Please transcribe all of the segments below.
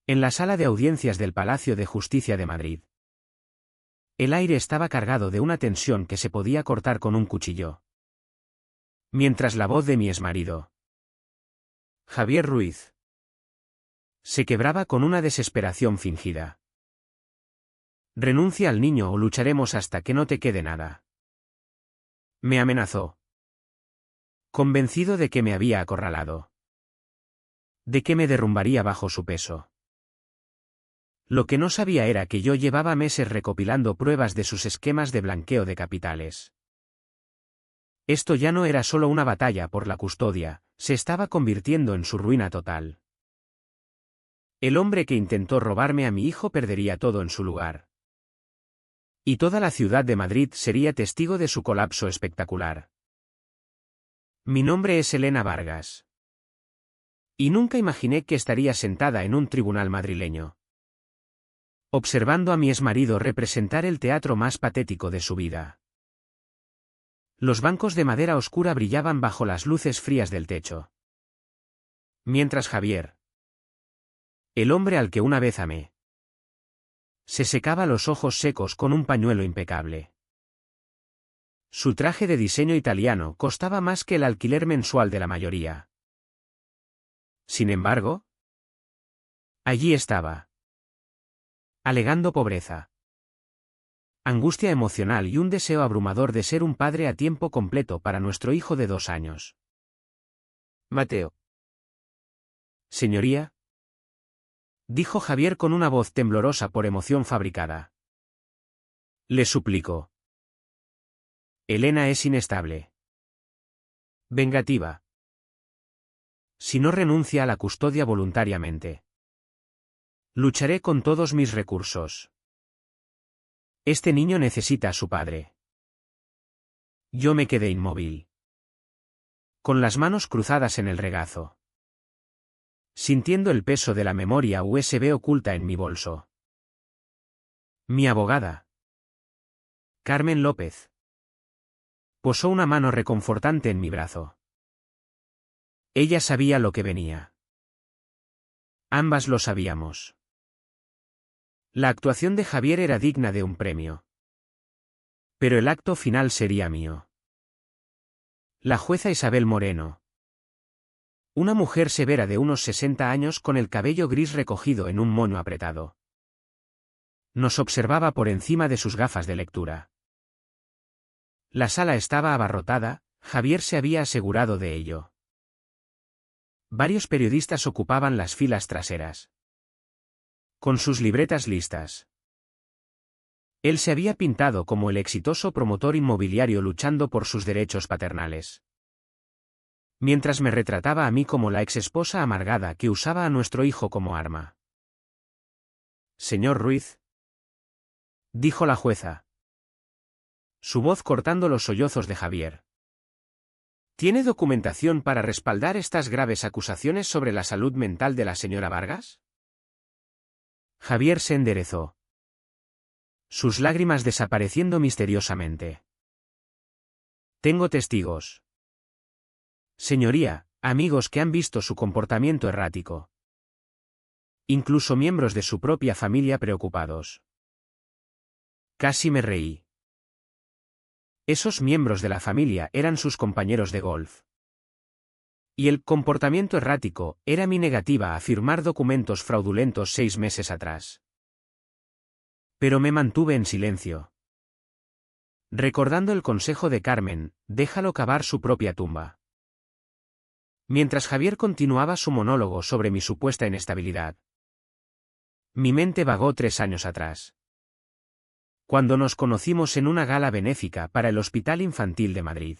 En la sala de audiencias del Palacio de Justicia de Madrid. El aire estaba cargado de una tensión que se podía cortar con un cuchillo. Mientras la voz de mi exmarido, Javier Ruiz, se quebraba con una desesperación fingida. Renuncia al niño o lucharemos hasta que no te quede nada. Me amenazó. Convencido de que me había acorralado. De que me derrumbaría bajo su peso. Lo que no sabía era que yo llevaba meses recopilando pruebas de sus esquemas de blanqueo de capitales. Esto ya no era solo una batalla por la custodia, se estaba convirtiendo en su ruina total. El hombre que intentó robarme a mi hijo perdería todo en su lugar. Y toda la ciudad de Madrid sería testigo de su colapso espectacular. Mi nombre es Elena Vargas. Y nunca imaginé que estaría sentada en un tribunal madrileño, observando a mi exmarido representar el teatro más patético de su vida. Los bancos de madera oscura brillaban bajo las luces frías del techo. Mientras Javier, el hombre al que una vez amé, se secaba los ojos secos con un pañuelo impecable. Su traje de diseño italiano costaba más que el alquiler mensual de la mayoría. Sin embargo, allí estaba, alegando pobreza, angustia emocional y un deseo abrumador de ser un padre a tiempo completo para nuestro hijo de 2 años. Mateo. Señoría, dijo Javier con una voz temblorosa por emoción fabricada. Le suplico. Elena es inestable. Vengativa. Si no renuncia a la custodia voluntariamente, lucharé con todos mis recursos. Este niño necesita a su padre. Yo me quedé inmóvil, con las manos cruzadas en el regazo, sintiendo el peso de la memoria USB oculta en mi bolso. Mi abogada, Carmen López, posó una mano reconfortante en mi brazo. Ella sabía lo que venía. Ambas lo sabíamos. La actuación de Javier era digna de un premio. Pero el acto final sería mío. La jueza Isabel Moreno, una mujer severa de unos 60 años con el cabello gris recogido en un moño apretado, nos observaba por encima de sus gafas de lectura. La sala estaba abarrotada, Javier se había asegurado de ello. Varios periodistas ocupaban las filas traseras, con sus libretas listas. Él se había pintado como el exitoso promotor inmobiliario luchando por sus derechos paternales, mientras me retrataba a mí como la exesposa amargada que usaba a nuestro hijo como arma. Señor Ruiz, dijo la jueza, su voz cortando los sollozos de Javier. ¿Tiene documentación para respaldar estas graves acusaciones sobre la salud mental de la señora Vargas? Javier se enderezó, sus lágrimas desapareciendo misteriosamente. Tengo testigos. Señoría, amigos que han visto su comportamiento errático. Incluso miembros de su propia familia preocupados. Casi me reí. Esos miembros de la familia eran sus compañeros de golf. Y el comportamiento errático era mi negativa a firmar documentos fraudulentos 6 meses atrás. Pero me mantuve en silencio, recordando el consejo de Carmen, déjalo cavar su propia tumba. Mientras Javier continuaba su monólogo sobre mi supuesta inestabilidad, mi mente vagó 3 años atrás, cuando nos conocimos en una gala benéfica para el Hospital Infantil de Madrid.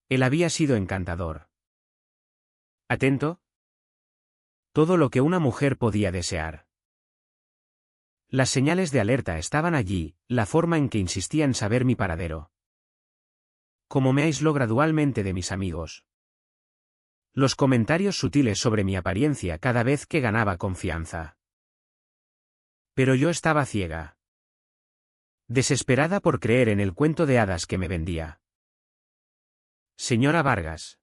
Él había sido encantador, atento, todo lo que una mujer podía desear. Las señales de alerta estaban allí, la forma en que insistía en saber mi paradero. Cómo me aisló gradualmente de mis amigos. Los comentarios sutiles sobre mi apariencia cada vez que ganaba confianza. Pero yo estaba ciega, desesperada por creer en el cuento de hadas que me vendía. Señora Vargas.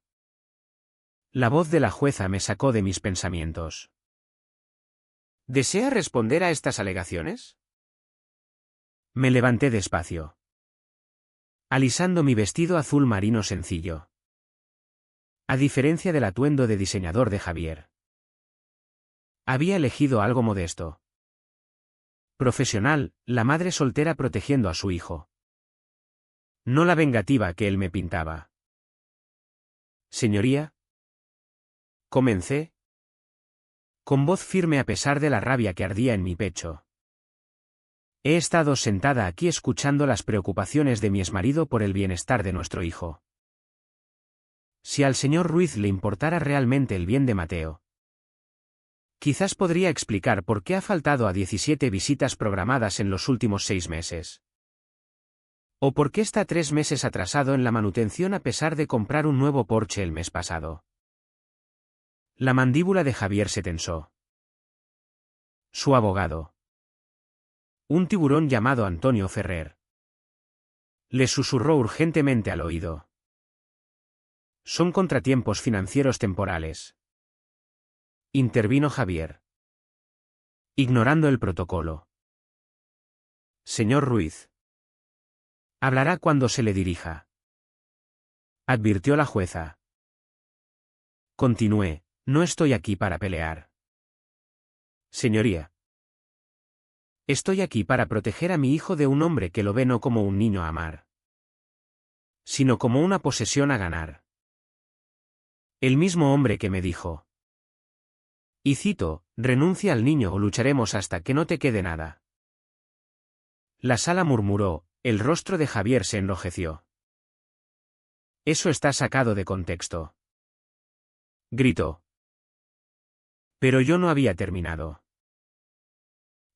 La voz de la jueza me sacó de mis pensamientos. ¿Desea responder a estas alegaciones? Me levanté despacio, alisando mi vestido azul marino sencillo. A diferencia del atuendo de diseñador de Javier, había elegido algo modesto. Profesional, la madre soltera protegiendo a su hijo. No la vengativa que él me pintaba. Señoría. Comencé, con voz firme a pesar de la rabia que ardía en mi pecho. He estado sentada aquí escuchando las preocupaciones de mi exmarido por el bienestar de nuestro hijo. Si al señor Ruiz le importara realmente el bien de Mateo, quizás podría explicar por qué ha faltado a 17 visitas programadas en los últimos 6 meses. O por qué está 3 meses atrasado en la manutención a pesar de comprar un nuevo Porsche el mes pasado. La mandíbula de Javier se tensó. Su abogado, un tiburón llamado Antonio Ferrer, le susurró urgentemente al oído. Son contratiempos financieros temporales. Intervino Javier, ignorando el protocolo. Señor Ruiz. Hablará cuando se le dirija, advirtió la jueza. Continué, no estoy aquí para pelear. Señoría. Estoy aquí para proteger a mi hijo de un hombre que lo ve no como un niño a amar, sino como una posesión a ganar. El mismo hombre que me dijo. Y cito, renuncia al niño o lucharemos hasta que no te quede nada. La sala murmuró, el rostro de Javier se enrojeció. Eso está sacado de contexto. Gritó. Pero yo no había terminado.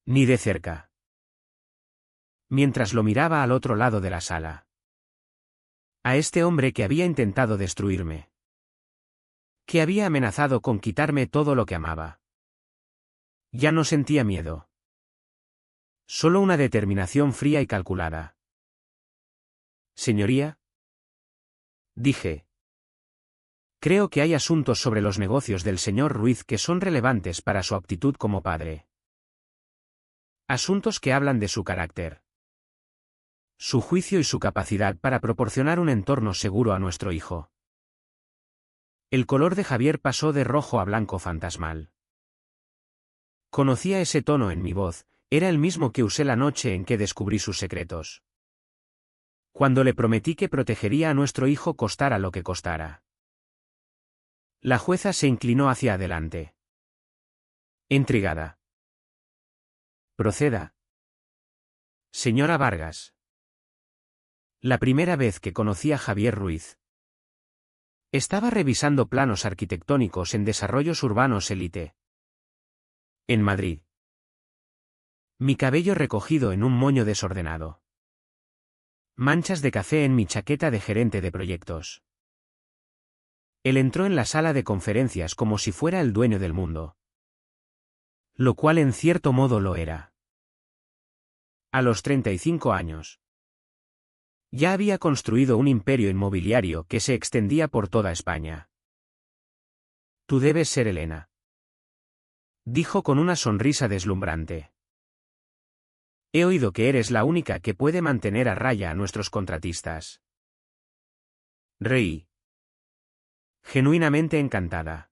Ni de cerca. Mientras lo miraba al otro lado de la sala. A este hombre que había intentado destruirme. Que había amenazado con quitarme todo lo que amaba. Ya no sentía miedo. Solo una determinación fría y calculada. Señoría. Dije. Creo que hay asuntos sobre los negocios del señor Ruiz que son relevantes para su aptitud como padre. Asuntos que hablan de su carácter, su juicio y su capacidad para proporcionar un entorno seguro a nuestro hijo. El color de Javier pasó de rojo a blanco fantasmal. Conocía ese tono en mi voz, era el mismo que usé la noche en que descubrí sus secretos. Cuando le prometí que protegería a nuestro hijo costara lo que costara. La jueza se inclinó hacia adelante. Intrigada. Proceda. Señora Vargas. La primera vez que conocí a Javier Ruiz. Estaba revisando planos arquitectónicos en desarrollos urbanos élite. En Madrid. Mi cabello recogido en un moño desordenado. Manchas de café en mi chaqueta de gerente de proyectos. Él entró en la sala de conferencias como si fuera el dueño del mundo. Lo cual en cierto modo lo era. A los 35 años. Ya había construido un imperio inmobiliario que se extendía por toda España. Tú debes ser Elena. Dijo con una sonrisa deslumbrante. He oído que eres la única que puede mantener a raya a nuestros contratistas. Reí. Genuinamente encantada.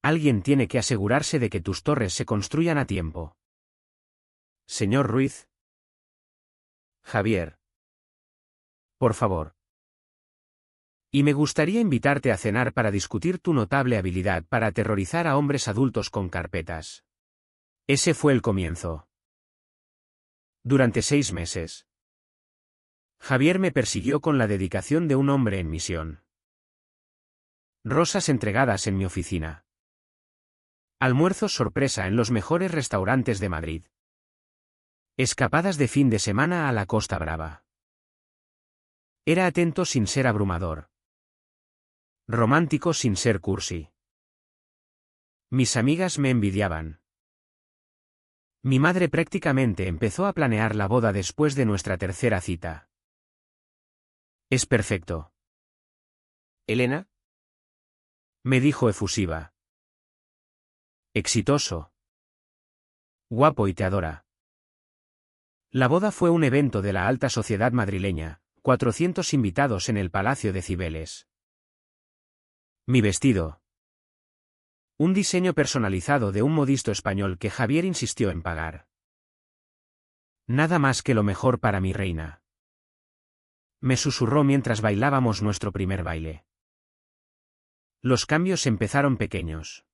Alguien tiene que asegurarse de que tus torres se construyan a tiempo. Señor Ruiz. Javier. Por favor. Y me gustaría invitarte a cenar para discutir tu notable habilidad para aterrorizar a hombres adultos con carpetas. Ese fue el comienzo. Durante 6 meses. Javier me persiguió con la dedicación de un hombre en misión. Rosas entregadas en mi oficina. Almuerzos sorpresa en los mejores restaurantes de Madrid. Escapadas de fin de semana a la Costa Brava. Era atento sin ser abrumador. Romántico sin ser cursi. Mis amigas me envidiaban. Mi madre prácticamente empezó a planear la boda después de nuestra tercera cita. Es perfecto. ¿Elena? Me dijo efusiva. Exitoso. guapo y te adora. La boda fue un evento de la alta sociedad madrileña, 400 invitados en el Palacio de Cibeles. Mi vestido. Un diseño personalizado de un modisto español que Javier insistió en pagar. Nada más que lo mejor para mi reina. Me susurró mientras bailábamos nuestro primer baile. Los cambios empezaron pequeños.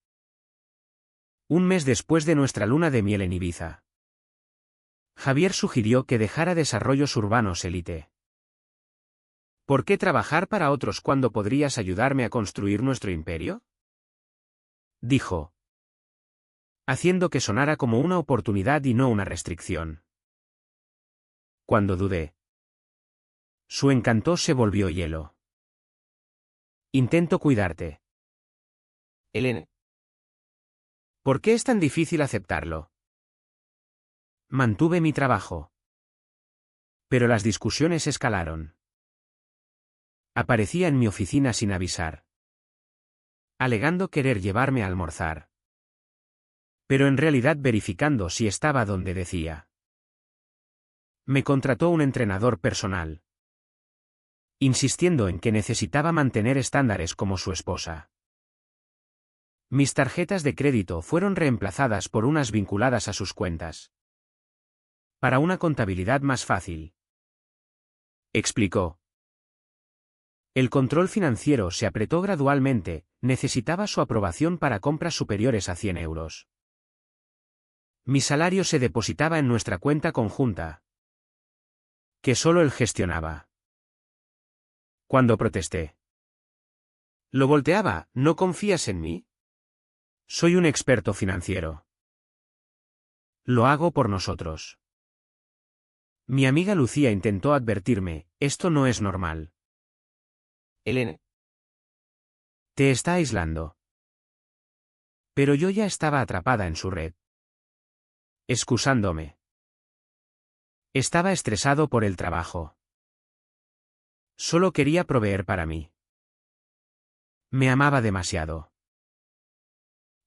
Un mes después de nuestra luna de miel en Ibiza, Javier sugirió que dejara Desarrollos Urbanos Elite. ¿Por qué trabajar para otros cuando podrías ayudarme a construir nuestro imperio?, dijo, haciendo que sonara como una oportunidad y no una restricción. Cuando dudé, su encanto se volvió hielo. Intento cuidarte. Elena. ¿Por qué es tan difícil aceptarlo? Mantuve mi trabajo. Pero las discusiones escalaron. Aparecía en mi oficina sin avisar, alegando querer llevarme a almorzar. Pero en realidad verificando si estaba donde decía. Me contrató un entrenador personal, insistiendo en que necesitaba mantener estándares como su esposa. Mis tarjetas de crédito fueron reemplazadas por unas vinculadas a sus cuentas. Para una contabilidad más fácil, explicó. El control financiero se apretó gradualmente, necesitaba su aprobación para compras superiores a 100 euros. Mi salario se depositaba en nuestra cuenta conjunta, que solo él gestionaba. Cuando protesté. Lo volteaba, ¿no confías en mí? Soy un experto financiero. Lo hago por nosotros. Mi amiga Lucía intentó advertirme, esto no es normal. Elena. Te está aislando. Pero yo ya estaba atrapada en su red. Excusándome. Estaba estresado por el trabajo. Solo quería proveer para mí. Me amaba demasiado.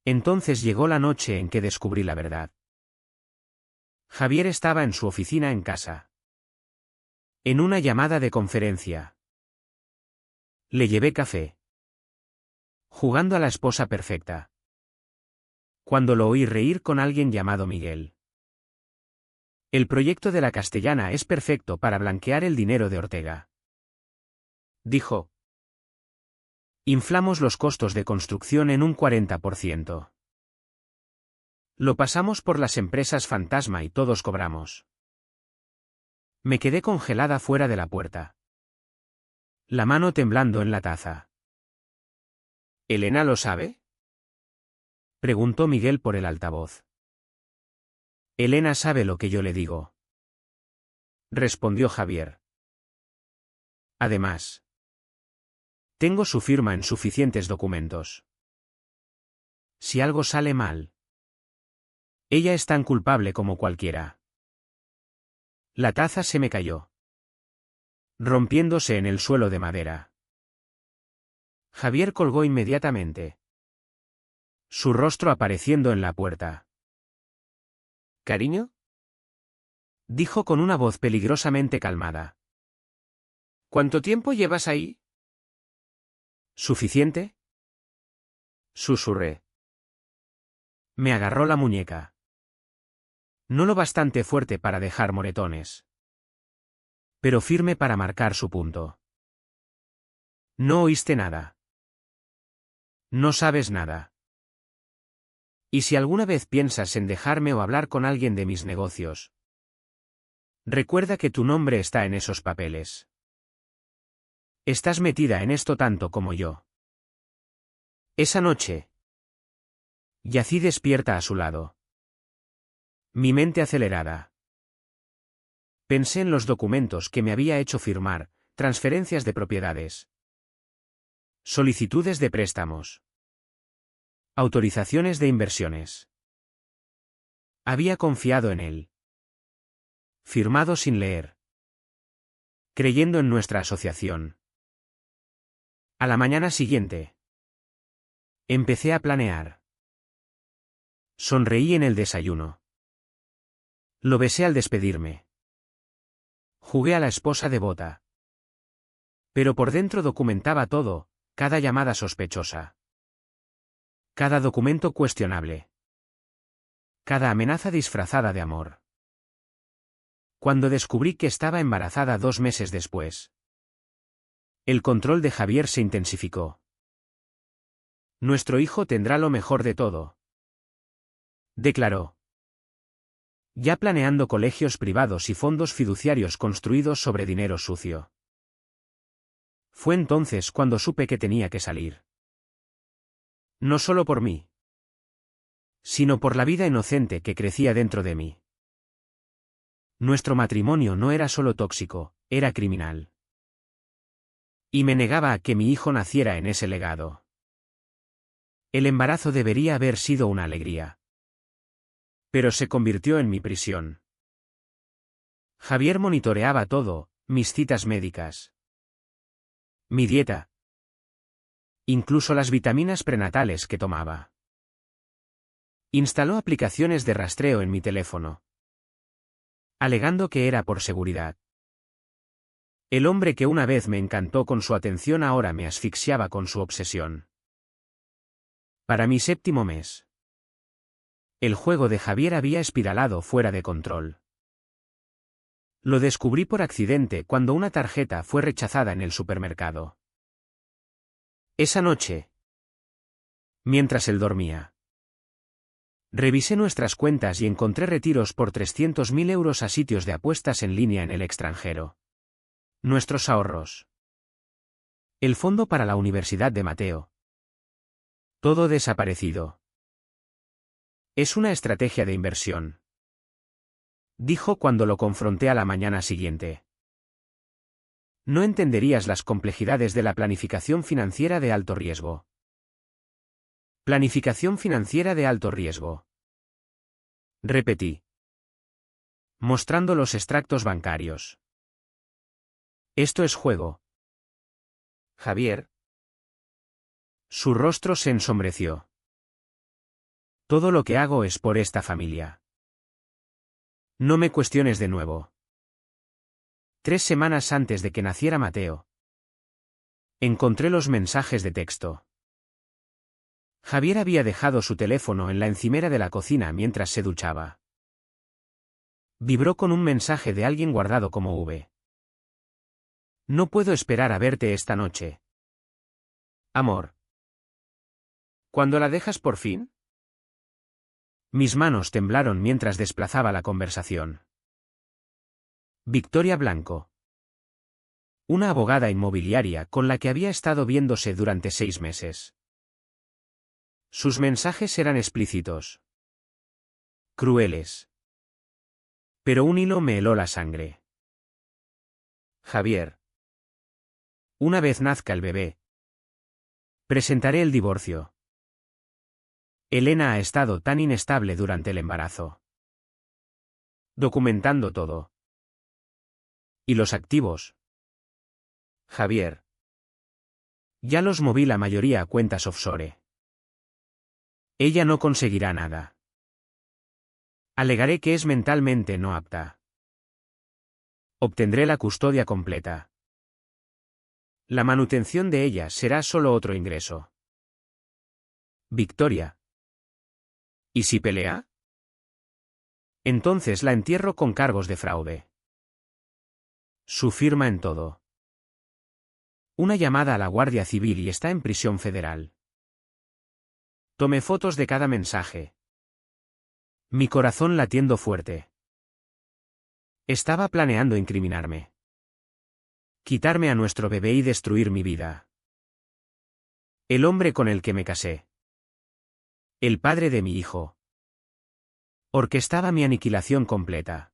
Entonces llegó la noche en que descubrí la verdad. Javier estaba en su oficina en casa. En una llamada de conferencia. Le llevé café. Jugando a la esposa perfecta. Cuando lo oí reír con alguien llamado Miguel. El proyecto de la Castellana es perfecto para blanquear el dinero de Ortega, dijo. Inflamos los costos de construcción en un 40%. Lo pasamos por las empresas fantasma y todos cobramos. Me quedé congelada fuera de la puerta, la mano temblando en la taza. ¿Elena lo sabe?, preguntó Miguel por el altavoz. Elena sabe lo que yo le digo, respondió Javier. Además, tengo su firma en suficientes documentos. Si algo sale mal, ella es tan culpable como cualquiera. La taza se me cayó, rompiéndose en el suelo de madera. Javier colgó inmediatamente, su rostro apareciendo en la puerta. ¿Cariño?, dijo con una voz peligrosamente calmada. ¿Cuánto tiempo llevas ahí? ¿Suficiente?, susurré. Me agarró la muñeca. No lo bastante fuerte para dejar moretones, pero firme para marcar su punto. No oíste nada. No sabes nada. Y si alguna vez piensas en dejarme o hablar con alguien de mis negocios, recuerda que tu nombre está en esos papeles. Estás metida en esto tanto como yo. Esa noche, yací despierta a su lado. Mi mente acelerada. Pensé en los documentos que me había hecho firmar, transferencias de propiedades, solicitudes de préstamos, autorizaciones de inversiones. Había confiado en él. Firmado sin leer. Creyendo en nuestra asociación. A la mañana siguiente, empecé a planear. Sonreí en el desayuno. Lo besé al despedirme. Jugué a la esposa devota. Pero por dentro documentaba todo, cada llamada sospechosa. Cada documento cuestionable. Cada amenaza disfrazada de amor. Cuando descubrí que estaba embarazada 2 meses después, el control de Javier se intensificó. Nuestro hijo tendrá lo mejor de todo, declaró. Ya planeando colegios privados y fondos fiduciarios construidos sobre dinero sucio. Fue entonces cuando supe que tenía que salir. No solo por mí, sino por la vida inocente que crecía dentro de mí. Nuestro matrimonio no era solo tóxico, era criminal. Y me negaba a que mi hijo naciera en ese legado. El embarazo debería haber sido una alegría. Pero se convirtió en mi prisión. Javier monitoreaba todo, mis citas médicas, mi dieta, incluso las vitaminas prenatales que tomaba. Instaló aplicaciones de rastreo en mi teléfono, alegando que era por seguridad. El hombre que una vez me encantó con su atención ahora me asfixiaba con su obsesión. Para mi 7º mes, el juego de Javier había espiralado fuera de control. Lo descubrí por accidente cuando una tarjeta fue rechazada en el supermercado. Esa noche, mientras él dormía, revisé nuestras cuentas y encontré retiros por 300.000 euros a sitios de apuestas en línea en el extranjero. Nuestros ahorros. El fondo para la Universidad de Mateo. Todo desaparecido. Es una estrategia de inversión, dijo cuando lo confronté a la mañana siguiente. No entenderías las complejidades de la planificación financiera de alto riesgo. Planificación financiera de alto riesgo. Repetí, mostrando los extractos bancarios. Esto es juego, Javier. Su rostro se ensombreció. Todo lo que hago es por esta familia. No me cuestiones de nuevo. 3 semanas antes de que naciera Mateo, encontré los mensajes de texto. Javier había dejado su teléfono en la encimera de la cocina mientras se duchaba. Vibró con un mensaje de alguien guardado como V. No puedo esperar a verte esta noche. Amor. ¿Cuándo la dejas por fin? Mis manos temblaron mientras desplazaba la conversación. Victoria Blanco. Una abogada inmobiliaria con la que había estado viéndose durante 6 meses. Sus mensajes eran explícitos. Crueles. Pero un hilo me heló la sangre. Javier. Una vez nazca el bebé, presentaré el divorcio. Elena ha estado tan inestable durante el embarazo. Documentando todo. ¿Y los activos? Javier. Ya los moví la mayoría a cuentas offshore. Ella no conseguirá nada. Alegaré que es mentalmente no apta. Obtendré la custodia completa. La manutención de ella será solo otro ingreso. Victoria. ¿Y si pelea? Entonces la entierro con cargos de fraude. Su firma en todo. Una llamada a la Guardia Civil y está en prisión federal. Tomé fotos de cada mensaje. Mi corazón latiendo fuerte. Estaba planeando incriminarme. Quitarme a nuestro bebé y destruir mi vida. El hombre con el que me casé. El padre de mi hijo. Orquestaba mi aniquilación completa.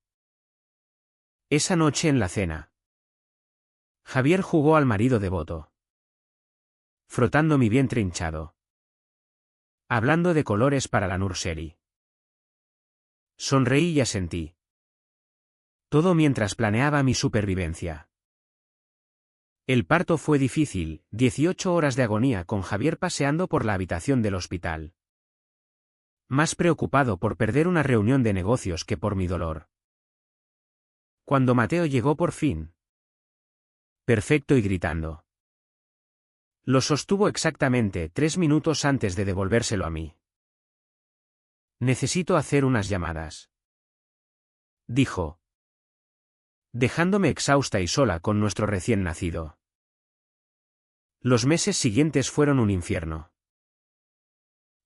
Esa noche en la cena, Javier jugó al marido devoto, frotando mi vientre hinchado, hablando de colores para la nursery. Sonreí y asentí. Todo mientras planeaba mi supervivencia. El parto fue difícil, 18 horas de agonía con Javier paseando por la habitación del hospital. Más preocupado por perder una reunión de negocios que por mi dolor. Cuando Mateo llegó por fin. Perfecto y gritando. Lo sostuvo exactamente 3 minutos antes de devolvérselo a mí. Necesito hacer unas llamadas, dijo, dejándome exhausta y sola con nuestro recién nacido. Los meses siguientes fueron un infierno.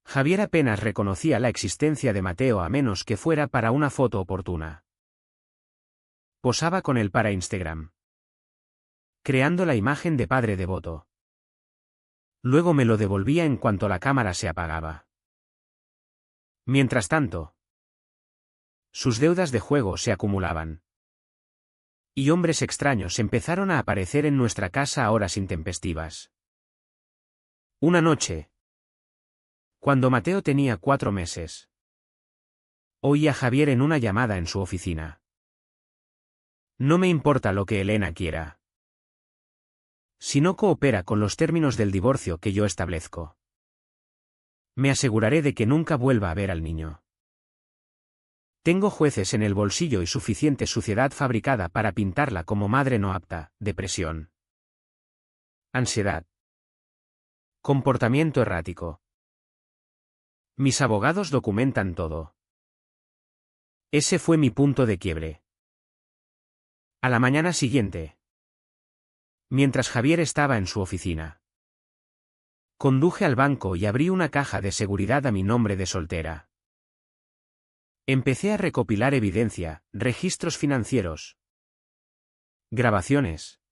Javier apenas reconocía la existencia de Mateo a menos que fuera para una foto oportuna. Posaba con él para Instagram, creando la imagen de padre devoto. Luego me lo devolvía en cuanto la cámara se apagaba. Mientras tanto, sus deudas de juego se acumulaban. Y hombres extraños empezaron a aparecer en nuestra casa a horas intempestivas. Una noche, cuando Mateo tenía 4 meses, oí a Javier en una llamada en su oficina. No me importa lo que Elena quiera. Si no coopera con los términos del divorcio que yo establezco, me aseguraré de que nunca vuelva a ver al niño. Tengo jueces en el bolsillo y suficiente suciedad fabricada para pintarla como madre no apta, depresión, ansiedad, comportamiento errático. Mis abogados documentan todo. Ese fue mi punto de quiebre. A la mañana siguiente, mientras Javier estaba en su oficina, conduje al banco y abrí una caja de seguridad a mi nombre de soltera. Empecé a recopilar evidencia, registros financieros, grabaciones,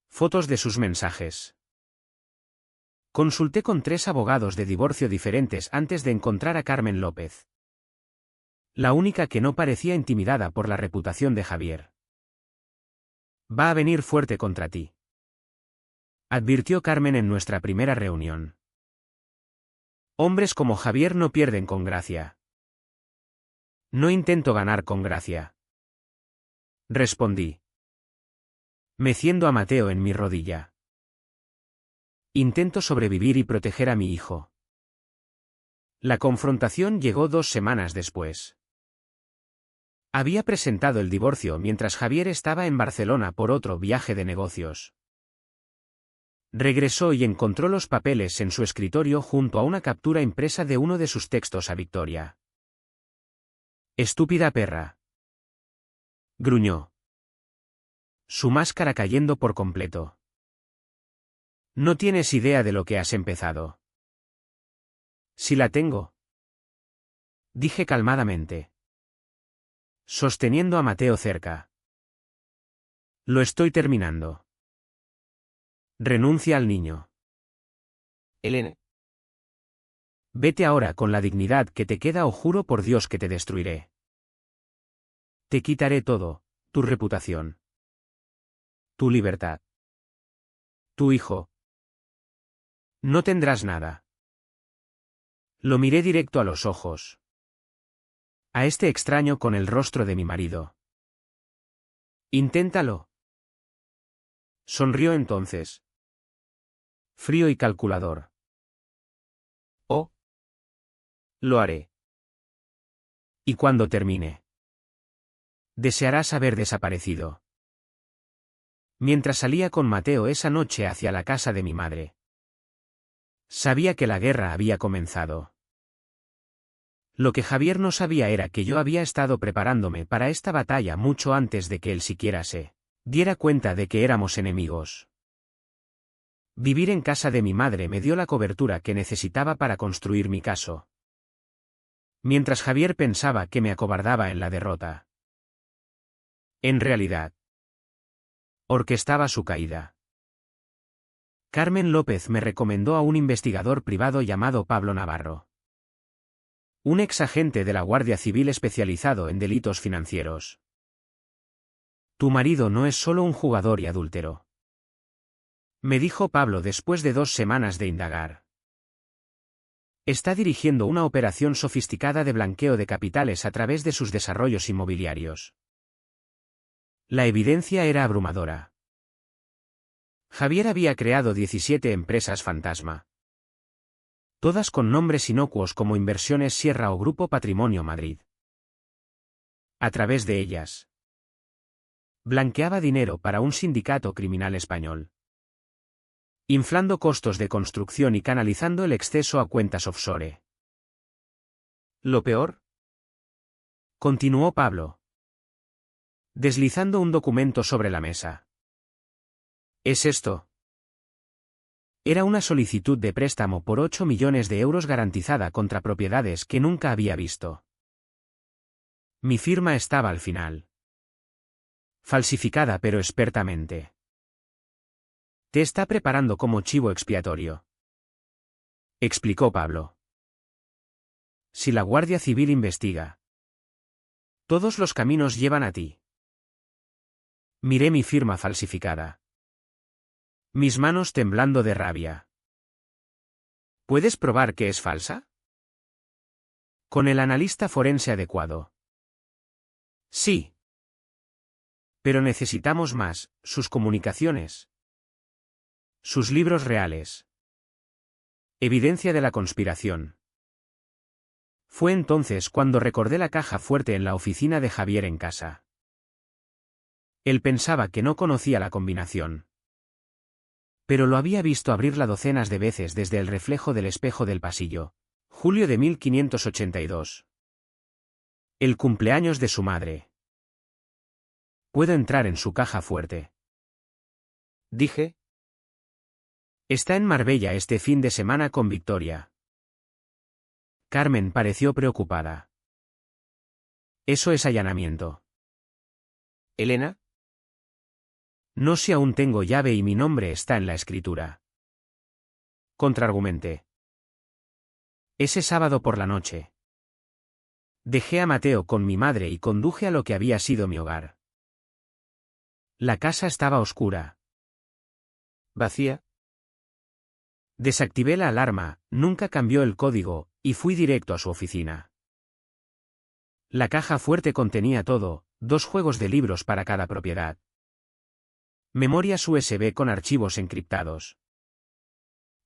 fotos de sus mensajes. Consulté con 3 abogados de divorcio diferentes antes de encontrar a Carmen López, la única que no parecía intimidada por la reputación de Javier. Va a venir fuerte contra ti, advirtió Carmen en nuestra primera reunión. Hombres como Javier no pierden con gracia. No intento ganar con gracia, respondí, meciendo a Mateo en mi rodilla. Intento sobrevivir y proteger a mi hijo. La confrontación llegó 2 semanas después. Había presentado el divorcio mientras Javier estaba en Barcelona por otro viaje de negocios. Regresó y encontró los papeles en su escritorio junto a una captura impresa de uno de sus textos a Victoria. Estúpida perra, gruñó, su máscara cayendo por completo. No tienes idea de lo que has empezado. Sí la tengo, dije calmadamente, sosteniendo a Mateo cerca. Lo estoy terminando. Renuncia al niño. Elena. Vete ahora con la dignidad que te queda o juro por Dios que te destruiré. Te quitaré todo, tu reputación, tu libertad, tu hijo. No tendrás nada. Lo miré directo a los ojos. A este extraño con el rostro de mi marido. Inténtalo. Sonrió entonces. Frío y calculador. Oh. Lo haré. Y cuando termine, desearás haber desaparecido. Mientras salía con Mateo esa noche hacia la casa de mi madre, sabía que la guerra había comenzado. Lo que Javier no sabía era que yo había estado preparándome para esta batalla mucho antes de que él siquiera se diera cuenta de que éramos enemigos. Vivir en casa de mi madre me dio la cobertura que necesitaba para construir mi caso. Mientras Javier pensaba que me acobardaba en la derrota, en realidad, orquestaba su caída. Carmen López me recomendó a un investigador privado llamado Pablo Navarro, un exagente de la Guardia Civil especializado en delitos financieros. Tu marido no es solo un jugador y adúltero, me dijo Pablo después de 2 semanas de indagar. Está dirigiendo una operación sofisticada de blanqueo de capitales a través de sus desarrollos inmobiliarios. La evidencia era abrumadora. Javier había creado 17 empresas fantasma, todas con nombres inocuos como Inversiones Sierra o Grupo Patrimonio Madrid. A través de ellas, Blanqueaba dinero para un sindicato criminal español, inflando costos de construcción y canalizando el exceso a cuentas offshore. ¿Lo peor? Continuó Pablo, deslizando un documento sobre la mesa. ¿Es esto? Era una solicitud de préstamo por 8 millones de euros garantizada contra propiedades que nunca había visto. Mi firma estaba al final. Falsificada pero expertamente. Te está preparando como chivo expiatorio, explicó Pablo. Si la Guardia Civil investiga, todos los caminos llevan a ti. Miré mi firma falsificada, mis manos temblando de rabia. ¿Puedes probar que es falsa? Con el analista forense adecuado. Sí. Pero necesitamos más, sus comunicaciones. Sus libros reales. Evidencia de la conspiración. Fue entonces cuando recordé la caja fuerte en la oficina de Javier en casa. Él pensaba que no conocía la combinación. Pero lo había visto abrirla docenas de veces desde el reflejo del espejo del pasillo. Julio de 1582. El cumpleaños de su madre. ¿Puedo entrar en su caja fuerte?, dije. Está en Marbella este fin de semana con Victoria. Carmen pareció preocupada. Eso es allanamiento. ¿Elena? No si aún tengo llave y mi nombre está en la escritura. Contraargumenté. Ese sábado por la noche. Dejé a Mateo con mi madre y conduje a lo que había sido mi hogar. La casa estaba oscura. ¿Vacía? Desactivé la alarma, nunca cambió el código, y fui directo a su oficina. La caja fuerte contenía todo, 2 juegos de libros para cada propiedad. Memorias USB con archivos encriptados.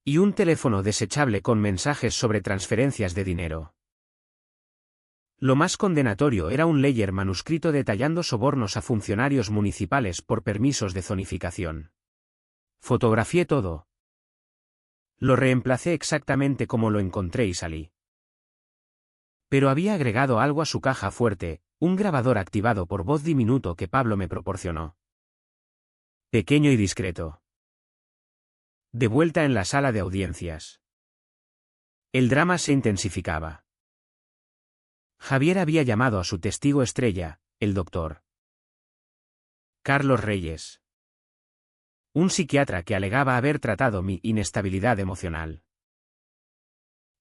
Y un teléfono desechable con mensajes sobre transferencias de dinero. Lo más condenatorio era un ledger manuscrito detallando sobornos a funcionarios municipales por permisos de zonificación. Fotografié todo. Lo reemplacé exactamente como lo encontré y salí. Pero había agregado algo a su caja fuerte, un grabador activado por voz diminuto que Pablo me proporcionó. Pequeño y discreto. De vuelta en la sala de audiencias. El drama se intensificaba. Javier había llamado a su testigo estrella, el doctor Carlos Reyes. Un psiquiatra que alegaba haber tratado mi inestabilidad emocional.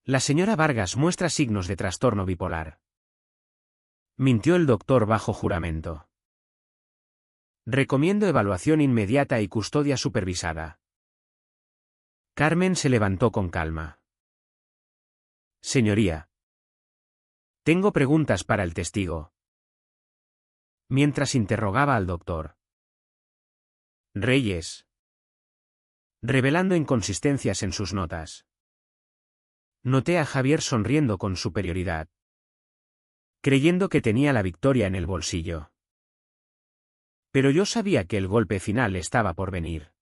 La señora Vargas muestra signos de trastorno bipolar. Mintió el doctor bajo juramento. Recomiendo evaluación inmediata y custodia supervisada. Carmen se levantó con calma. Señoría. Tengo preguntas para el testigo. Mientras interrogaba al doctor Reyes, revelando inconsistencias en sus notas. Noté a Javier sonriendo con superioridad, creyendo que tenía la victoria en el bolsillo. Pero yo sabía que el golpe final estaba por venir.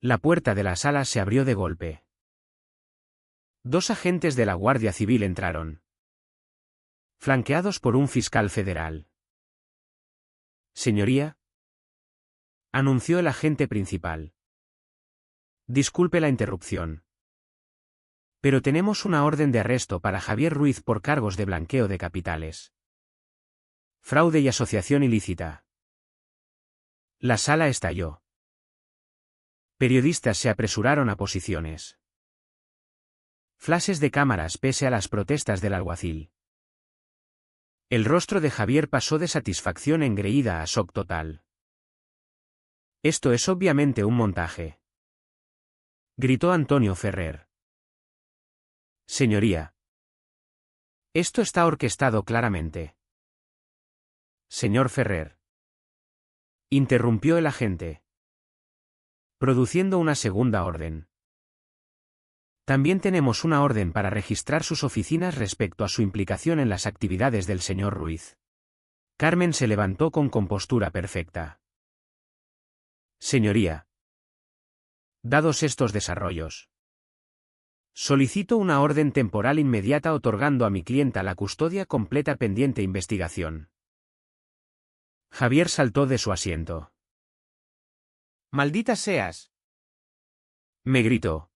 La puerta de la sala se abrió de golpe. 2 agentes de la Guardia Civil entraron, flanqueados por un fiscal federal. Señoría, anunció el agente principal. Disculpe la interrupción. Pero tenemos una orden de arresto para Javier Ruiz por cargos de blanqueo de capitales, fraude y asociación ilícita. La sala estalló. Periodistas se apresuraron a posiciones. Flashes de cámaras pese a las protestas del alguacil. El rostro de Javier pasó de satisfacción engreída a shock total. Esto es obviamente un montaje, gritó Antonio Ferrer. Señoría. Esto está orquestado claramente. Señor Ferrer. Interrumpió el agente, produciendo una segunda orden. También tenemos una orden para registrar sus oficinas respecto a su implicación en las actividades del señor Ruiz. Carmen se levantó con compostura perfecta. Señoría. Dados estos desarrollos, solicito una orden temporal inmediata otorgando a mi clienta la custodia completa pendiente investigación. Javier saltó de su asiento. ¡Maldita seas! Me gritó.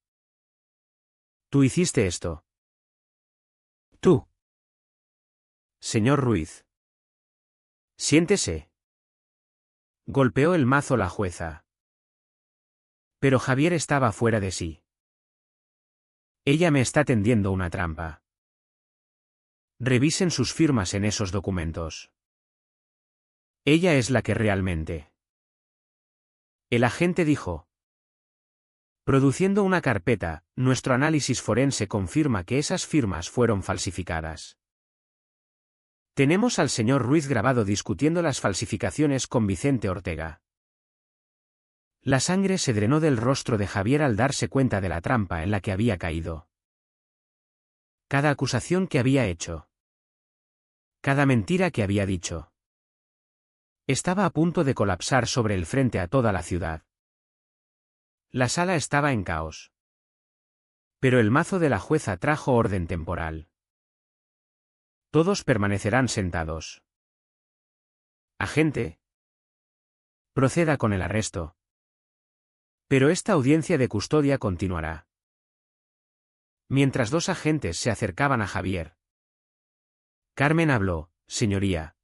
Tú hiciste esto. Tú. Señor Ruiz. Siéntese. Golpeó el mazo la jueza. Pero Javier estaba fuera de sí. Ella me está tendiendo una trampa. Revisen sus firmas en esos documentos. Ella es la que realmente. El agente dijo. Produciendo una carpeta, nuestro análisis forense confirma que esas firmas fueron falsificadas. Tenemos al señor Ruiz grabado discutiendo las falsificaciones con Vicente Ortega. La sangre se drenó del rostro de Javier al darse cuenta de la trampa en la que había caído. Cada acusación que había hecho. Cada mentira que había dicho. Estaba a punto de colapsar sobre el frente a toda la ciudad. La sala estaba en caos. Pero el mazo de la jueza trajo orden temporal. Todos permanecerán sentados. Agente. Proceda con el arresto. Pero esta audiencia de custodia continuará. Mientras dos agentes se acercaban a Javier. Carmen habló, señoría.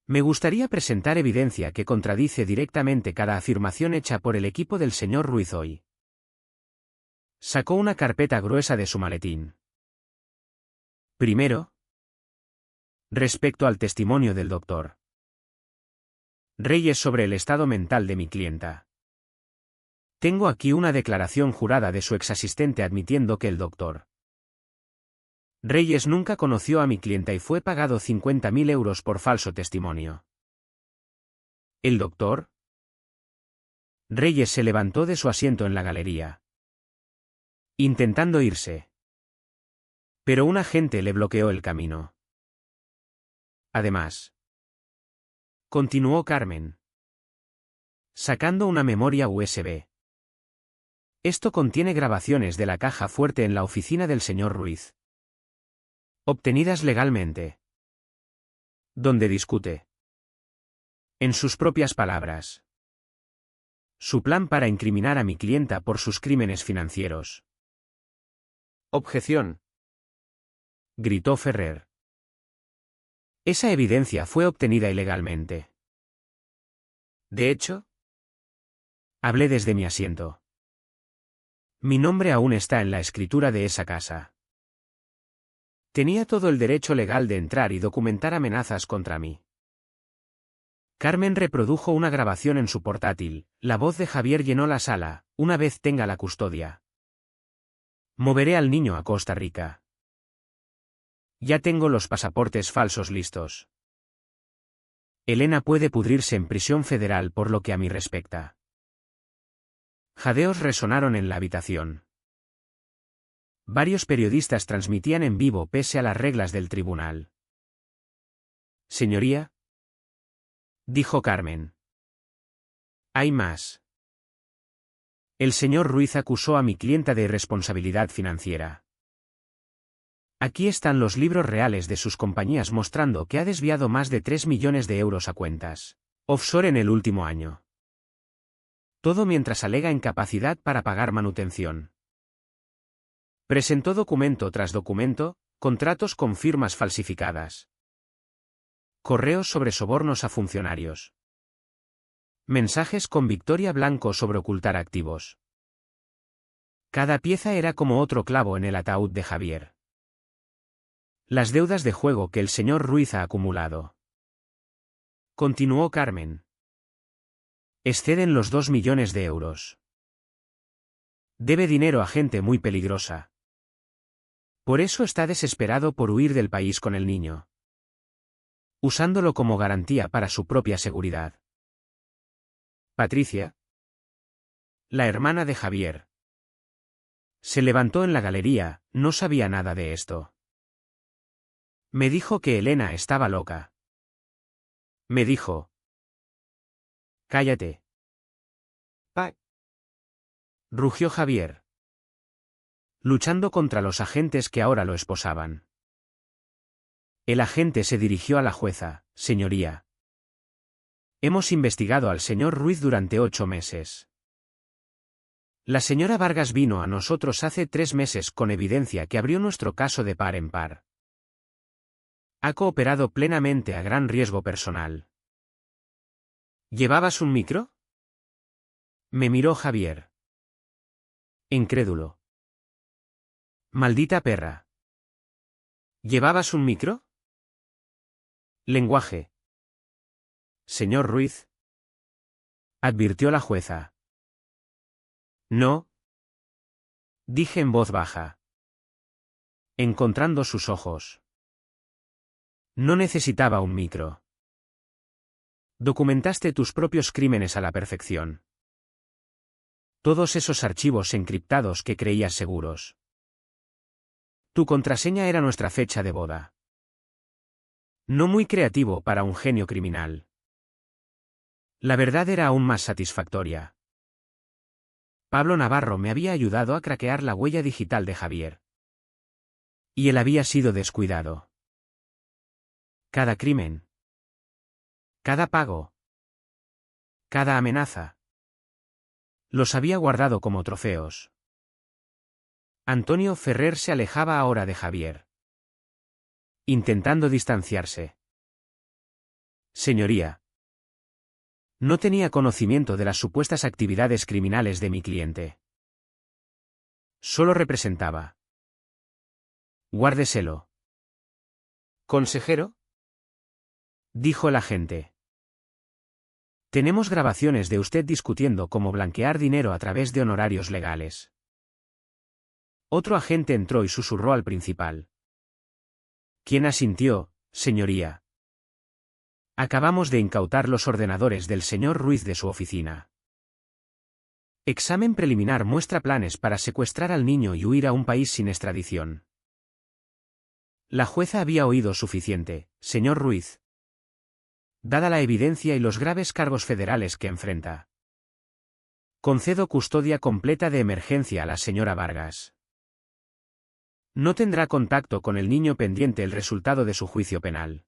Me gustaría presentar evidencia que contradice directamente cada afirmación hecha por el equipo del señor Ruiz hoy. Sacó una carpeta gruesa de su maletín. Primero. Respecto al testimonio del doctor Reyes sobre el estado mental de mi clienta. Tengo aquí una declaración jurada de su exasistente admitiendo que el doctor Reyes nunca conoció a mi clienta y fue pagado 50.000 euros por falso testimonio. ¿El doctor? Reyes se levantó de su asiento en la galería, intentando irse. Pero un agente le bloqueó el camino. Además, continuó Carmen, sacando una memoria USB. Esto contiene grabaciones de la caja fuerte en la oficina del señor Ruiz. Obtenidas legalmente. Donde discute. En sus propias palabras. Su plan para incriminar a mi clienta por sus crímenes financieros. Objeción. Gritó Ferrer. Esa evidencia fue obtenida ilegalmente. De hecho, hablé desde mi asiento. Mi nombre aún está en la escritura de esa casa. Tenía todo el derecho legal de entrar y documentar amenazas contra mí. Carmen reprodujo una grabación en su portátil. La voz de Javier llenó la sala. Una vez tenga la custodia, moveré al niño a Costa Rica. Ya tengo los pasaportes falsos listos. Elena puede pudrirse en prisión federal por lo que a mí respecta. Jadeos resonaron en la habitación. Varios periodistas transmitían en vivo pese a las reglas del tribunal. Señoría, dijo Carmen. Hay más. El señor Ruiz acusó a mi clienta de irresponsabilidad financiera. Aquí están los libros reales de sus compañías mostrando que ha desviado más de 3 millones de euros a cuentas offshore en el último año. Todo mientras alega incapacidad para pagar manutención. Presentó documento tras documento, contratos con firmas falsificadas. Correos sobre sobornos a funcionarios. Mensajes con Victoria Blanco sobre ocultar activos. Cada pieza era como otro clavo en el ataúd de Javier. Las deudas de juego que el señor Ruiz ha acumulado. Continuó Carmen. Exceden los 2 millones de euros. Debe dinero a gente muy peligrosa. Por eso está desesperado por huir del país con el niño, usándolo como garantía para su propia seguridad. Patricia, la hermana de Javier, se levantó en la galería. No sabía nada de esto. Me dijo que Elena estaba loca. Me dijo. Cállate. Rugió Javier, luchando contra los agentes que ahora lo esposaban. El agente se dirigió a la jueza. Señoría. Hemos investigado al señor Ruiz durante 8 meses. La señora Vargas vino a nosotros hace 3 meses con evidencia que abrió nuestro caso de par en par. Ha cooperado plenamente a gran riesgo personal. ¿Llevabas un micro? Me miró Javier. Incrédulo. Maldita perra. ¿Llevabas un micro? Lenguaje. Señor Ruiz. Advirtió la jueza. No. Dije en voz baja. Encontrando sus ojos. No necesitaba un micro. Documentaste tus propios crímenes a la perfección. Todos esos archivos encriptados que creías seguros. Tu contraseña era nuestra fecha de boda. No muy creativo para un genio criminal. La verdad era aún más satisfactoria. Pablo Navarro me había ayudado a craquear la huella digital de Javier. Y él había sido descuidado. Cada crimen. Cada pago. Cada amenaza. Los había guardado como trofeos. Antonio Ferrer se alejaba ahora de Javier, intentando distanciarse. Señoría. No tenía conocimiento de las supuestas actividades criminales de mi cliente. Solo representaba. Guárdeselo. ¿Consejero? Dijo el agente. Tenemos grabaciones de usted discutiendo cómo blanquear dinero a través de honorarios legales. Otro agente entró y susurró al principal. ¿Quién asintió, señoría? Acabamos de incautar los ordenadores del señor Ruiz de su oficina. Examen preliminar muestra planes para secuestrar al niño y huir a un país sin extradición. La jueza había oído suficiente, señor Ruiz. Dada la evidencia y los graves cargos federales que enfrenta. Concedo custodia completa de emergencia a la señora Vargas. No tendrá contacto con el niño pendiente el resultado de su juicio penal.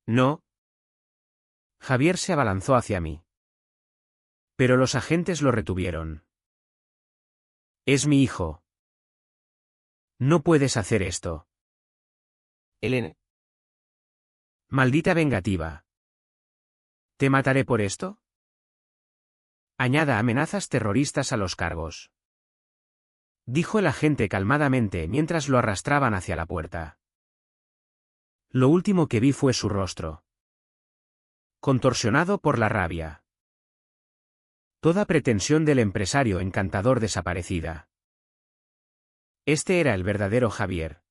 No. Javier se abalanzó hacia mí. Pero los agentes lo retuvieron. Es mi hijo. No puedes hacer esto. Elena. Maldita vengativa. ¿Te mataré por esto? Añada amenazas terroristas a los cargos. Dijo el agente calmadamente mientras lo arrastraban hacia la puerta. Lo último que vi fue su rostro. Contorsionado por la rabia. Toda pretensión del empresario encantador desaparecida. Este era el verdadero Javier.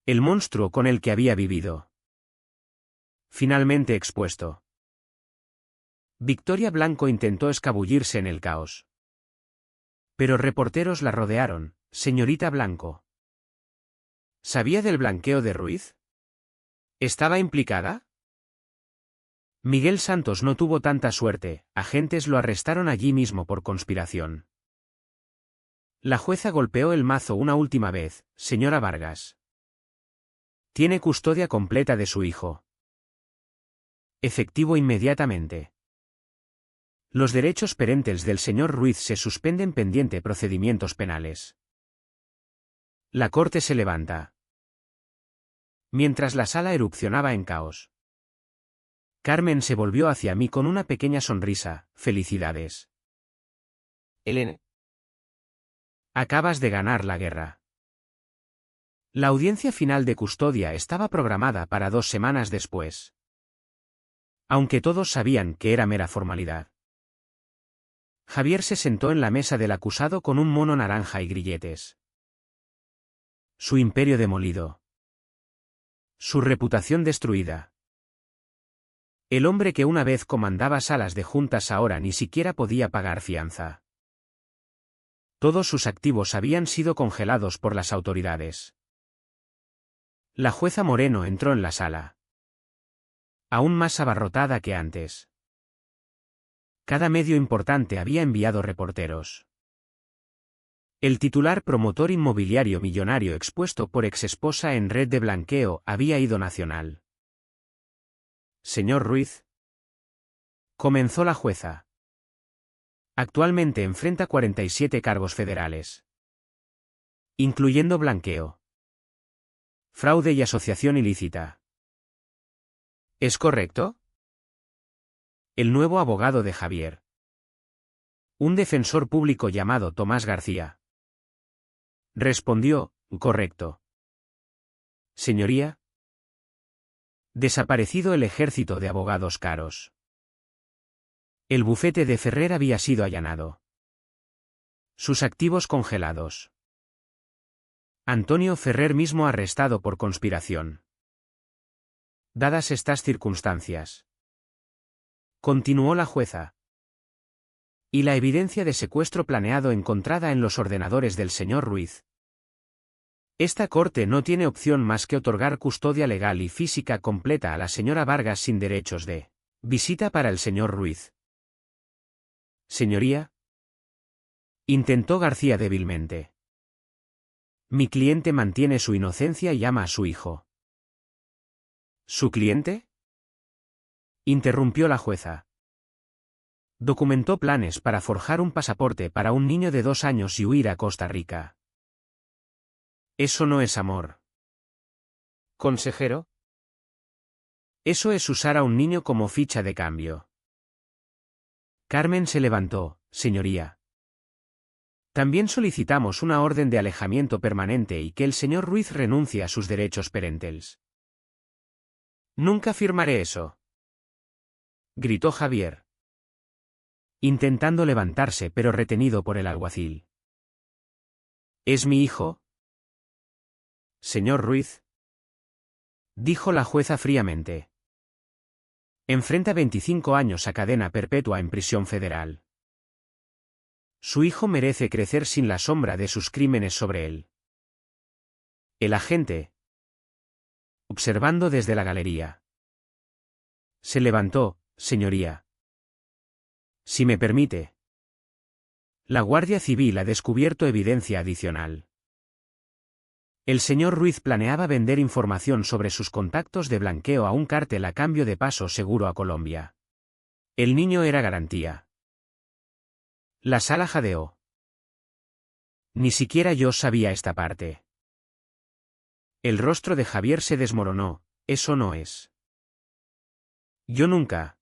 El monstruo con el que había vivido. Finalmente expuesto. Victoria Blanco intentó escabullirse en el caos. Pero reporteros la rodearon. Señorita Blanco. ¿Sabía del blanqueo de Ruiz? ¿Estaba implicada? Miguel Santos no tuvo tanta suerte, agentes lo arrestaron allí mismo por conspiración. La jueza golpeó el mazo una última vez. Señora Vargas. Tiene custodia completa de su hijo. Efectivo inmediatamente. Los derechos perentes del señor Ruiz se suspenden pendiente procedimientos penales. La corte se levanta. Mientras la sala erupcionaba en caos. Carmen se volvió hacia mí con una pequeña sonrisa. Felicidades. Elena. Acabas de ganar la guerra. La audiencia final de custodia estaba programada para 2 semanas después. Aunque todos sabían que era mera formalidad. Javier se sentó en la mesa del acusado con un mono naranja y grilletes. Su imperio demolido. Su reputación destruida. El hombre que una vez comandaba salas de juntas ahora ni siquiera podía pagar fianza. Todos sus activos habían sido congelados por las autoridades. La jueza Moreno entró en la sala. aún más abarrotada que antes. Cada medio importante había enviado reporteros. El titular promotor inmobiliario millonario expuesto por exesposa en red de blanqueo había ido nacional. Señor Ruiz. Comenzó la jueza. Actualmente enfrenta 47 cargos federales, incluyendo blanqueo, fraude y asociación ilícita. ¿Es correcto? El nuevo abogado de Javier. Un defensor público llamado Tomás García. Respondió, correcto. Señoría. Desaparecido el ejército de abogados caros. El bufete de Ferrer había sido allanado. Sus activos congelados. Antonio Ferrer mismo arrestado por conspiración. Dadas estas circunstancias, continuó la jueza, y la evidencia de secuestro planeado encontrada en los ordenadores del señor Ruiz, esta corte no tiene opción más que otorgar custodia legal y física completa a la señora Vargas sin derechos de visita para el señor Ruiz. Señoría. Intentó García débilmente. Mi cliente mantiene su inocencia y ama a su hijo. ¿Su cliente? Interrumpió la jueza. Documentó planes para forjar un pasaporte para un niño de 2 años y huir a Costa Rica. Eso no es amor. Consejero. Eso es usar a un niño como ficha de cambio. Carmen se levantó, señoría. También solicitamos una orden de alejamiento permanente y que el señor Ruiz renuncie a sus derechos parentales. Nunca firmaré eso, gritó Javier, intentando levantarse pero retenido por el alguacil. ¿Es mi hijo? Señor Ruiz, dijo la jueza fríamente. Enfrenta 25 años a cadena perpetua en prisión federal. Su hijo merece crecer sin la sombra de sus crímenes sobre él. El agente, observando desde la galería, se levantó, señoría. Si me permite. La Guardia Civil ha descubierto evidencia adicional. El señor Ruiz planeaba vender información sobre sus contactos de blanqueo a un cártel a cambio de paso seguro a Colombia. El niño era garantía. La sala jadeó. Ni siquiera yo sabía esta parte. El rostro de Javier se desmoronó. Eso no es. Yo nunca.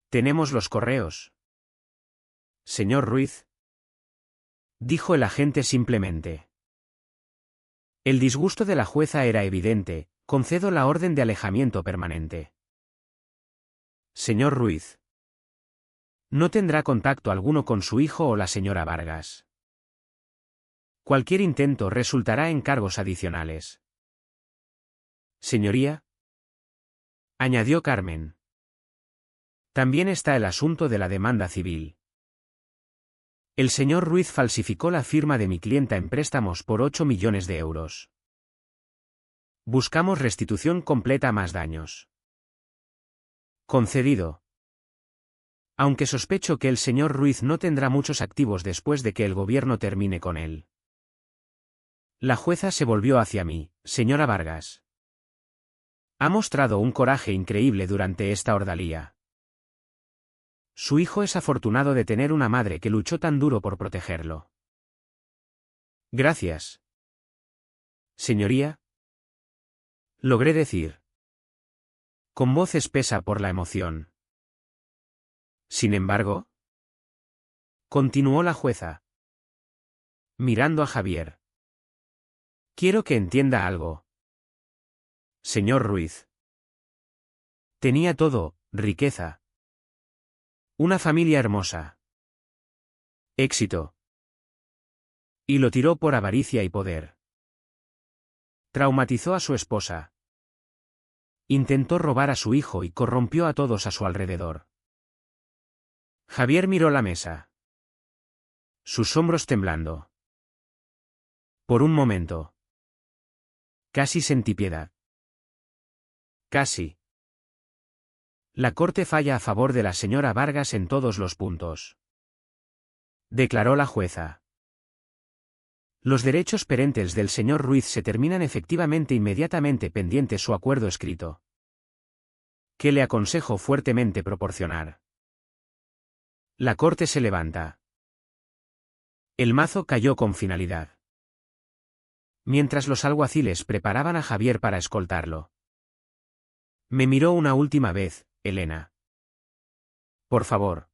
Tenemos los correos. Señor Ruiz, dijo el agente simplemente. El disgusto de la jueza era evidente. Concedo la orden de alejamiento permanente. Señor Ruiz. No tendrá contacto alguno con su hijo o la señora Vargas. Cualquier intento resultará en cargos adicionales. Señoría, añadió Carmen. También está el asunto de la demanda civil. El señor Ruiz falsificó la firma de mi clienta en préstamos por 8 millones de euros. Buscamos restitución completa más daños. Concedido. Aunque sospecho que el señor Ruiz no tendrá muchos activos después de que el gobierno termine con él. La jueza se volvió hacia mí, señora Vargas. Ha mostrado un coraje increíble durante esta ordalía. Su hijo es afortunado de tener una madre que luchó tan duro por protegerlo. Gracias. Señoría. Logré decir. Con voz espesa por la emoción. Sin embargo. Continuó la jueza. Mirando a Javier. Quiero que entienda algo. Señor Ruiz. Tenía todo, riqueza. Una familia hermosa. Éxito. Y lo tiró por avaricia y poder. Traumatizó a su esposa. Intentó robar a su hijo y corrompió a todos a su alrededor. Javier miró la mesa. Sus hombros temblando. Por un momento. Casi sentí piedad. Casi. La Corte falla a favor de la señora Vargas en todos los puntos. Declaró la jueza. Los derechos perentes del señor Ruiz se terminan efectivamente inmediatamente pendiente su acuerdo escrito, que le aconsejo fuertemente proporcionar. La Corte se levanta. El mazo cayó con finalidad. Mientras los alguaciles preparaban a Javier para escoltarlo. Me miró una última vez, Elena. Por favor.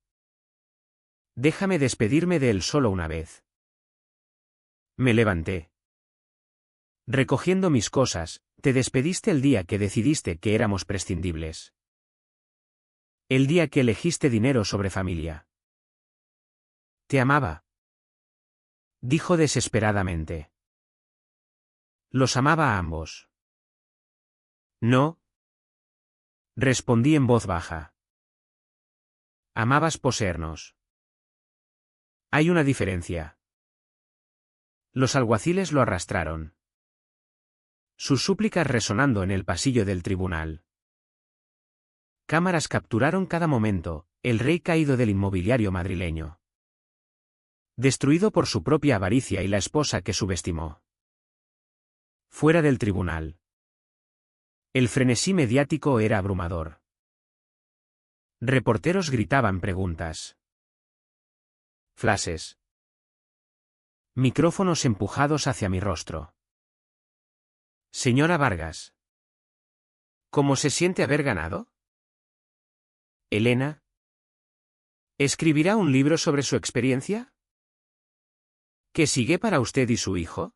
Déjame despedirme de él solo una vez. Me levanté. Recogiendo mis cosas, te despediste el día que decidiste que éramos prescindibles. El día que elegiste dinero sobre familia. Te amaba. Dijo desesperadamente. Los amaba a ambos. No. Respondí en voz baja. Amabas poseernos. Hay una diferencia. Los alguaciles lo arrastraron. Sus súplicas resonando en el pasillo del tribunal. Cámaras capturaron cada momento, el rey caído del inmobiliario madrileño. Destruido por su propia avaricia y la esposa que subestimó. Fuera del tribunal. El frenesí mediático era abrumador. Reporteros gritaban preguntas. Flashes. Micrófonos empujados hacia mi rostro. Señora Vargas. ¿Cómo se siente haber ganado? Elena. ¿Escribirá un libro sobre su experiencia? ¿Qué sigue para usted y su hijo?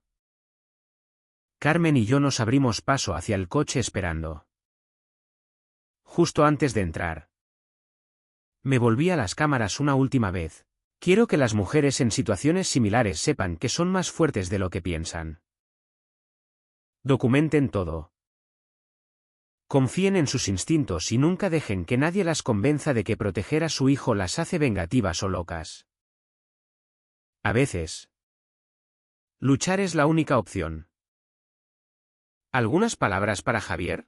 Carmen y yo nos abrimos paso hacia el coche esperando. Justo antes de entrar. Me volví a las cámaras una última vez. Quiero que las mujeres en situaciones similares sepan que son más fuertes de lo que piensan. Documenten todo. Confíen en sus instintos y nunca dejen que nadie las convenza de que proteger a su hijo las hace vengativas o locas. A veces. Luchar es la única opción. ¿Algunas palabras para Javier?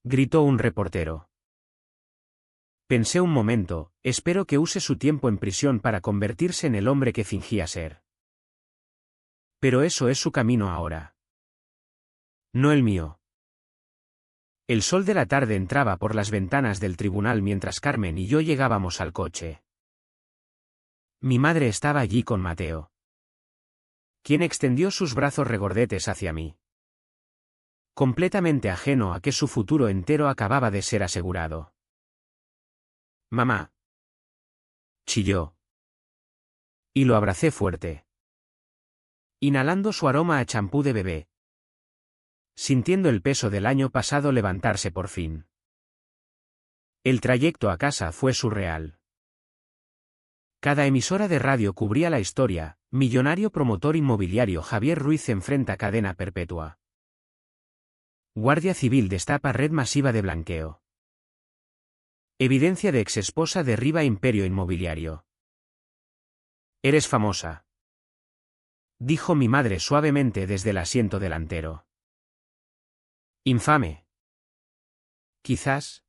Gritó un reportero. Pensé un momento, espero que use su tiempo en prisión para convertirse en el hombre que fingía ser. Pero eso es su camino ahora. No el mío. El sol de la tarde entraba por las ventanas del tribunal mientras Carmen y yo llegábamos al coche. Mi madre estaba allí con Mateo, quien extendió sus brazos regordetes hacia mí. Completamente ajeno a que su futuro entero acababa de ser asegurado. Mamá. Chilló. Y lo abracé fuerte. Inhalando su aroma a champú de bebé. Sintiendo el peso del año pasado levantarse por fin. El trayecto a casa fue surreal. Cada emisora de radio cubría la historia, millonario promotor inmobiliario Javier Ruiz enfrenta cadena perpetua. Guardia Civil destapa red masiva de blanqueo. Evidencia de exesposa derriba imperio inmobiliario. Eres famosa. Dijo mi madre suavemente desde el asiento delantero. Infame. Quizás.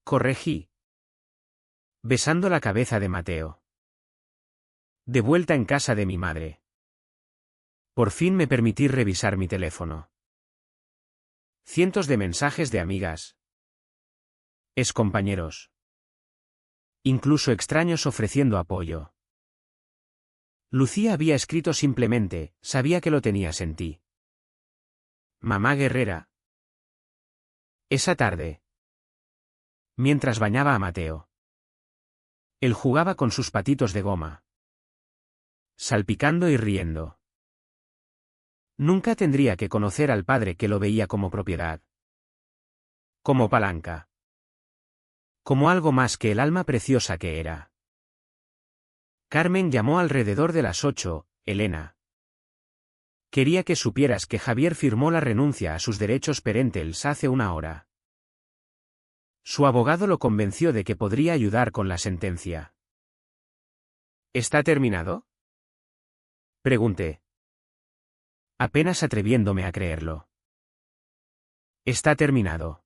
Corregí. Besando la cabeza de Mateo. De vuelta en casa de mi madre. Por fin me permití revisar mi teléfono. Cientos de mensajes de amigas. Excompañeros. Incluso extraños ofreciendo apoyo. Lucía había escrito simplemente, sabía que lo tenías en ti. Mamá guerrera. Esa tarde. Mientras bañaba a Mateo. Él jugaba con sus patitos de goma. Salpicando y riendo. Nunca tendría que conocer al padre que lo veía como propiedad. Como palanca. Como algo más que el alma preciosa que era. Carmen llamó alrededor de las 8, Elena. Quería que supieras que Javier firmó la renuncia a sus derechos perentels hace una hora. Su abogado lo convenció de que podría ayudar con la sentencia. ¿Está terminado? Pregunté. Apenas atreviéndome a creerlo. Está terminado.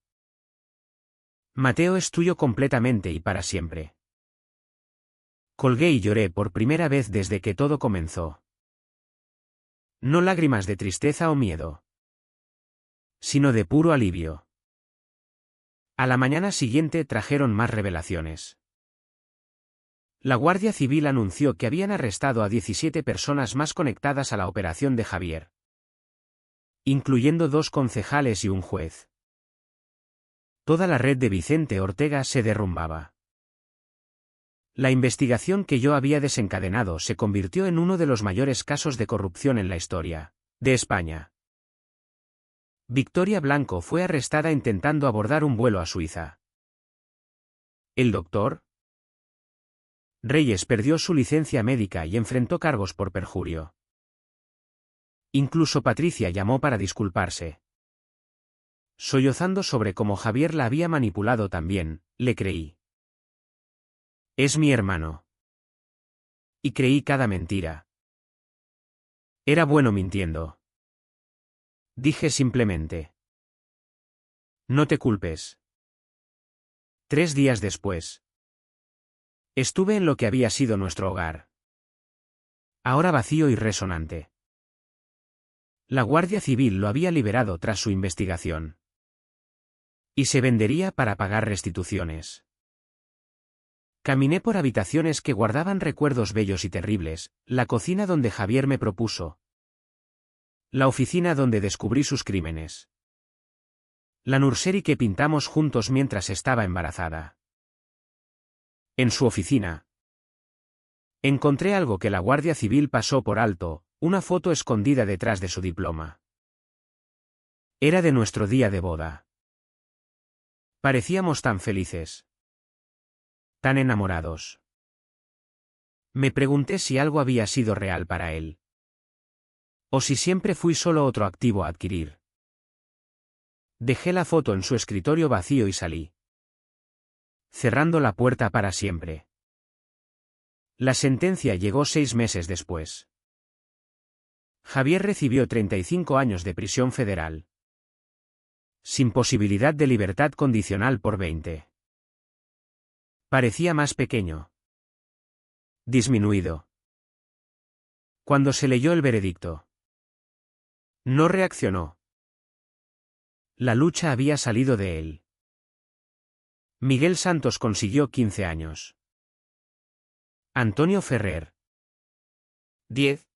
Mateo es tuyo completamente y para siempre. Colgué y lloré por primera vez desde que todo comenzó. No lágrimas de tristeza o miedo, sino de puro alivio. A la mañana siguiente trajeron más revelaciones. La Guardia Civil anunció que habían arrestado a 17 personas más conectadas a la operación de Javier, incluyendo 2 concejales y un juez. Toda la red de Vicente Ortega se derrumbaba. La investigación que yo había desencadenado se convirtió en uno de los mayores casos de corrupción en la historia de España. Victoria Blanco fue arrestada intentando abordar un vuelo a Suiza. El doctor Reyes perdió su licencia médica y enfrentó cargos por perjurio. Incluso Patricia llamó para disculparse. Sollozando sobre cómo Javier la había manipulado también, le creí. Es mi hermano. Y creí cada mentira. Era bueno mintiendo. Dije simplemente. No te culpes. 3 días después. Estuve en lo que había sido nuestro hogar. Ahora vacío y resonante. La Guardia Civil lo había liberado tras su investigación. Y se vendería para pagar restituciones. Caminé por habitaciones que guardaban recuerdos bellos y terribles, la cocina donde Javier me propuso. La oficina donde descubrí sus crímenes. La nursery que pintamos juntos mientras estaba embarazada. En su oficina. Encontré algo que la Guardia Civil pasó por alto, una foto escondida detrás de su diploma. Era de nuestro día de boda. Parecíamos tan felices. Tan enamorados. Me pregunté si algo había sido real para él. O si siempre fui solo otro activo a adquirir. Dejé la foto en su escritorio vacío y salí. Cerrando la puerta para siempre. La sentencia llegó 6 meses después. Javier recibió 35 años de prisión federal. Sin posibilidad de libertad condicional por 20. Parecía más pequeño. Disminuido. Cuando se leyó el veredicto. No reaccionó. La lucha había salido de él. Miguel Santos consiguió 15 años. Antonio Ferrer. 10.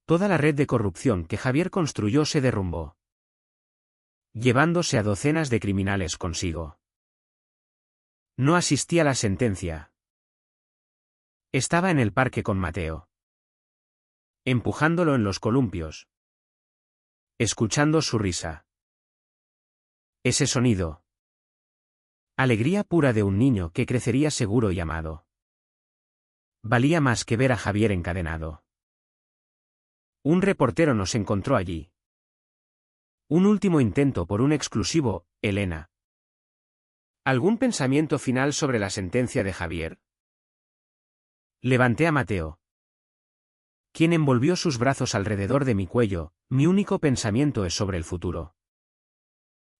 Toda la red de corrupción que Javier construyó se derrumbó, llevándose a docenas de criminales consigo. No asistí a la sentencia. Estaba en el parque con Mateo, empujándolo en los columpios, escuchando su risa. Ese sonido. Alegría pura de un niño que crecería seguro y amado. Valía más que ver a Javier encadenado. Un reportero nos encontró allí. Un último intento por un exclusivo, Elena. ¿Algún pensamiento final sobre la sentencia de Javier? Levanté a Mateo, quien envolvió sus brazos alrededor de mi cuello. Mi único pensamiento es sobre el futuro.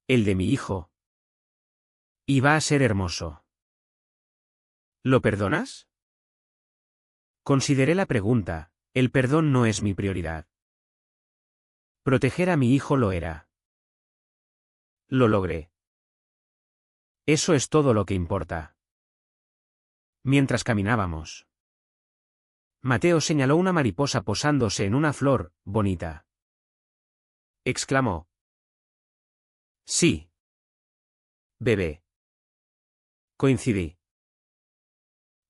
El de mi hijo. Y va a ser hermoso. ¿Lo perdonas? Consideré la pregunta. El perdón no es mi prioridad. Proteger a mi hijo lo era. Lo logré. Eso es todo lo que importa. Mientras caminábamos, Mateo señaló una mariposa posándose en una flor, bonita. Exclamó. Sí. Bebé. Coincidí.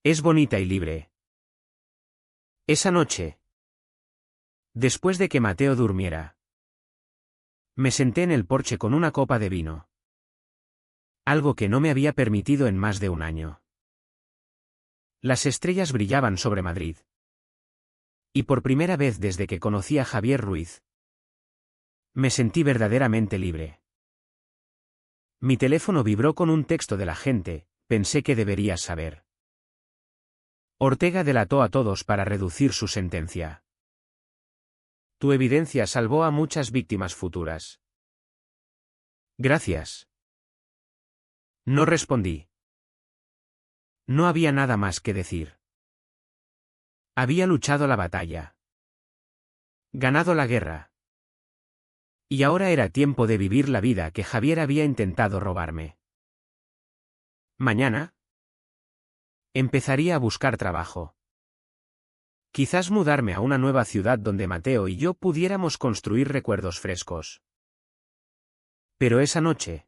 Es bonita y libre. Esa noche, después de que Mateo durmiera, me senté en el porche con una copa de vino. Algo que no me había permitido en más de un año. Las estrellas brillaban sobre Madrid. Y por primera vez desde que conocí a Javier Ruiz, me sentí verdaderamente libre. Mi teléfono vibró con un texto de la gente. Pensé que deberías saber. Ortega delató a todos para reducir su sentencia. Tu evidencia salvó a muchas víctimas futuras. Gracias. No respondí. No había nada más que decir. Había luchado la batalla. Ganado la guerra. Y ahora era tiempo de vivir la vida que Javier había intentado robarme. Mañana empezaría a buscar trabajo. Quizás mudarme a una nueva ciudad donde Mateo y yo pudiéramos construir recuerdos frescos. Pero esa noche,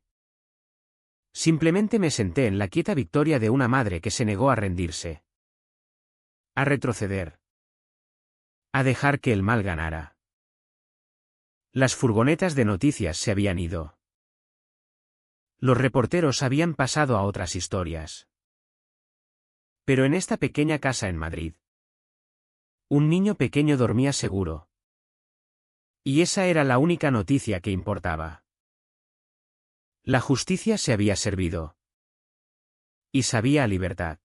simplemente me senté en la quieta victoria de una madre que se negó a rendirse. A retroceder. A dejar que el mal ganara. Las furgonetas de noticias se habían ido. Los reporteros habían pasado a otras historias. Pero en esta pequeña casa en Madrid, un niño pequeño dormía seguro. Y esa era la única noticia que importaba. La justicia se había servido. Y sabía a libertad.